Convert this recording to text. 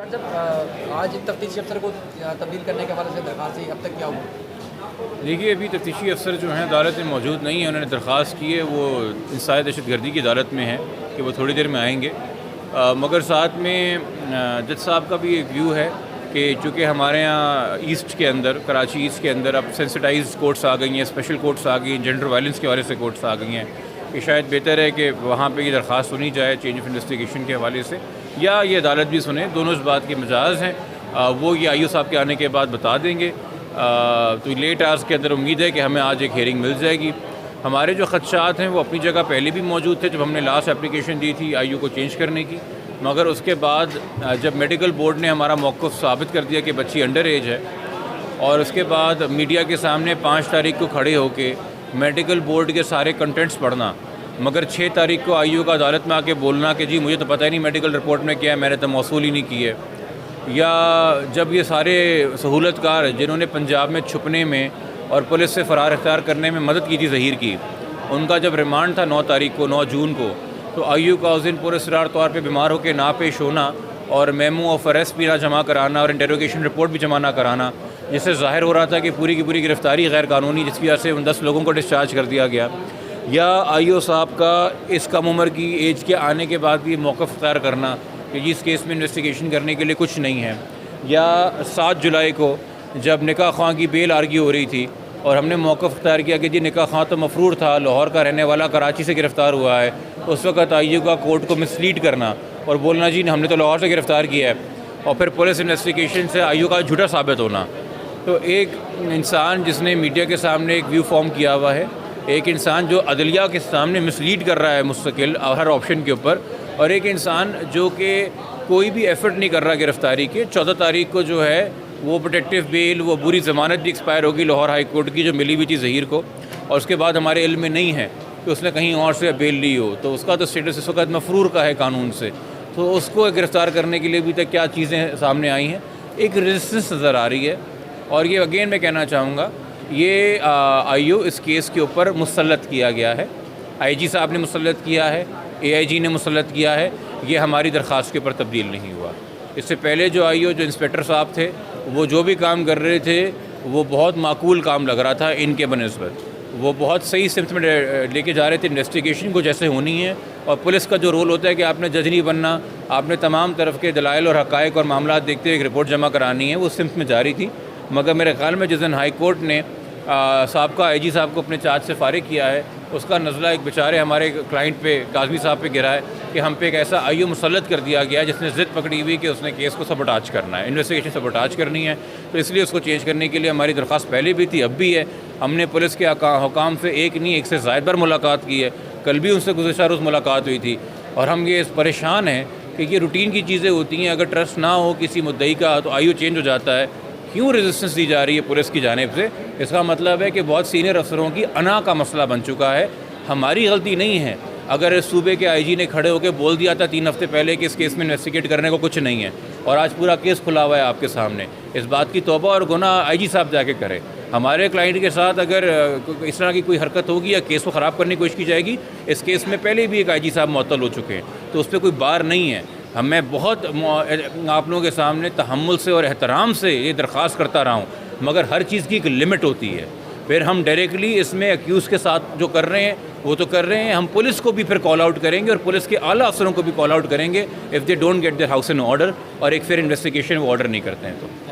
जब आज तफ्तीशी अफसर को तब्दील करने के हवाले से दरख्वास्त थी, अब तक क्या हुआ? देखिए, अभी तफ्तीशी अफसर जो हैं अदालत में मौजूद नहीं है। उन्होंने दरख्वास्त की है, वो इंसाय दहशतगर्दी की अदालत में है कि वो थोड़ी देर में आएंगे। मगर साथ में जज साहब का भी एक व्यू है कि चूँकि हमारे यहाँ ईस्ट के अंदर, कराची ईस्ट के अंदर अब सेंसिटाइज कोर्ट्स आ गई हैं, स्पेशल कोर्ट्स आ गई हैं, जेंडर वायलेंस के हवाले से कोर्ट्स आ गई हैं, कि शायद बेहतर है कि वहाँ पे ये दरख्वास्त सुनी जाए चेंज ऑफ इन्वेस्टिगेशन के हवाले से, या ये अदालत भी सुने। दोनों इस बात के मिजाज हैं। वो ये आईओ साहब के आने के बाद बता देंगे। तो लेट आवर्स के अंदर उम्मीद है कि हमें आज एक हियरिंग मिल जाएगी। हमारे जो खदशात हैं वो अपनी जगह पहले भी मौजूद थे जब हमने लास्ट एप्लीकेशन दी थी आईओ को चेंज करने की, मगर उसके बाद जब मेडिकल बोर्ड ने हमारा मौक़िफ़ साबित कर दिया कि बच्ची अंडर एज है, और उसके बाद मीडिया के सामने 5 तारीख को खड़े होके मेडिकल बोर्ड के सारे कंटेंट्स पढ़ना, मगर 6 तारीख को आईओ का अदालत में आके बोलना कि जी मुझे तो पता ही नहीं मेडिकल रिपोर्ट में क्या है, मैंने तो मौसूल ही नहीं की है। या जब ये सारे सहूलतकार जिन्होंने पंजाब में छुपने में और पुलिस से फ़रार अख्तियार करने में मदद की थी ज़हीर की, उनका जब रिमांड था 9 तारीख को, 9 जून को, तो आईओ का उस दिन पुरस्कार तौर पे बीमार होकर ना पेश होना और मेमो ऑफ अरेस्ट भी ना जमा कराना और इंटेरोगेशन रिपोर्ट भी जमा ना कराना, जिससे ज़ाहिर हो रहा था कि पूरी की पूरी गिरफ़्तारी गैर कानूनी, जिसकी वजह से उन 10 लोगों को डिस्चार्ज कर दिया गया। या आईओ साहब का इस कम उम्र की एज के आने के बाद भी मौक़िफ़ अख्तियार करना कि जी इस केस में इन्वेस्टिगेशन करने के लिए कुछ नहीं है। या 7 जुलाई को जब निकाह ख़ां की बेल आर्ग्यू हो रही थी और हमने मौक़िफ़ अख्तियार किया कि जी निकाह ख़ां तो मफरूर था, लाहौर का रहने वाला, कराची से गिरफ़्तार हुआ है, उस वक्त आईओ का कोर्ट को मिसलीड करना और बोलना जी हमने तो लाहौर से गिरफ़्तार किया है, और फिर पुलिस इन्वेस्टिगेशन से आईओ का झूठा साबित होना। तो एक इंसान जिसने मीडिया के सामने एक व्यू फॉर्म किया हुआ है, एक इंसान जो अदलिया के सामने मिसलीड कर रहा है मुस्तकिल हर ऑप्शन के ऊपर, और एक इंसान जो कि कोई भी एफर्ट नहीं कर रहा गिरफ़्तारी के। 14 तारीख को जो है वो प्रोटेक्टिव बेल, वो बुरी ज़मानत भी एक्सपायर होगी लाहौर हाई कोर्ट की जो मिली हुई थी ज़हीर को, और उसके बाद हमारे इल्म में नहीं है कि उसने कहीं और से बेल ली हो, तो उसका तो स्टेटस इस वक्त मफरूर का है कानून से। तो उसको गिरफ़्तार करने के लिए भी तक क्या चीज़ें सामने आई हैं, एक रेजिस्टेंस नज़र आ रही है। और ये अगेन मैं कहना चाहूँगा, ये आईओ इस केस के ऊपर मुसल्लत किया गया है, आईजी साहब ने मुसल्लत किया है, एआईजी ने मुसल्लत किया है, ये हमारी दरख्वास्त के ऊपर तब्दील नहीं हुआ। इससे पहले जो आईओ, जो इंस्पेक्टर साहब थे, वो जो भी काम कर रहे थे वो बहुत माकूल काम लग रहा था इनके बनिस्बत, वो बहुत सही सिमत में लेके जा रहे थे इन्वेस्टिगेशन को जैसे होनी है। और पुलिस का जो रोल होता है कि आपने जज नहीं बनना, आपने तमाम तरफ के दलाइल और हक़ाइक़ और मामला देखते हुए एक रिपोर्ट जमा करानी है, वो सिमत में जारी थी। मगर मेरे ख़्याल में जिस दिन हाई कोर्ट ने साहबका आईजी साहब को अपने चार्ज से फारिग किया है, उसका नज़ला एक बेचारे हमारे क्लाइंट पे, काज़मी साहब पे गिरा है कि हम पे एक ऐसा आईओ मुसल्लत कर दिया गया जिसने ज़िद पकड़ी हुई कि उसने केस को सबोटाज करना है, इन्वेस्टिगेशन सबोटाज करनी है। तो इसलिए उसको चेंज करने के लिए हमारी दरख्वास्त पहले भी थी, अब भी है। हमने पुलिस के हुकाम से एक नहीं, एक से ज़ायद बार मुलाकात की है, कल भी उनसे गुज़श्ता रोज़ मुलाकात हुई थी। और हम ये परेशान हैं कि ये रूटीन की चीज़ें होती हैं, अगर ट्रस्ट ना हो किसी मुद्दई का तो आईओ चेंज हो जाता है। क्यों रेजिस्टेंस दी जा रही है पुलिस की जानिब से? इसका मतलब है कि बहुत सीनियर अफसरों की अना का मसला बन चुका है। हमारी गलती नहीं है। अगर सूबे के आईजी ने खड़े होकर बोल दिया था 3 हफ्ते पहले कि इस केस में इन्वेस्टिगेट करने को कुछ नहीं है, और आज पूरा केस खुला हुआ है आपके सामने, इस बात की तौबा और गुनाह आईजी साहब जाके करें। हमारे क्लाइंट के साथ अगर इस तरह की कोई हरकत होगी या केस को ख़राब करने की कोशिश की जाएगी, इस केस में पहले भी एक आईजी साहब मुअत्तल हो चुके हैं, तो उस पर कोई बार नहीं है। मैं बहुत आप लोगों के सामने तहम्मुल से और एहतराम से ये दरख्वास्त करता रहा हूँ, मगर हर चीज़ की एक लिमिट होती है। फिर हम डायरेक्टली इसमें एक्यूज़ के साथ जो कर रहे हैं वो तो कर रहे हैं, हम पुलिस को भी फिर कॉल आउट करेंगे और पुलिस के आला अफसरों को भी कॉल आउट करेंगे if they don't get their house in order, और एक फिर इन्वेस्टिगेशन वो ऑर्डर नहीं करते हैं तो।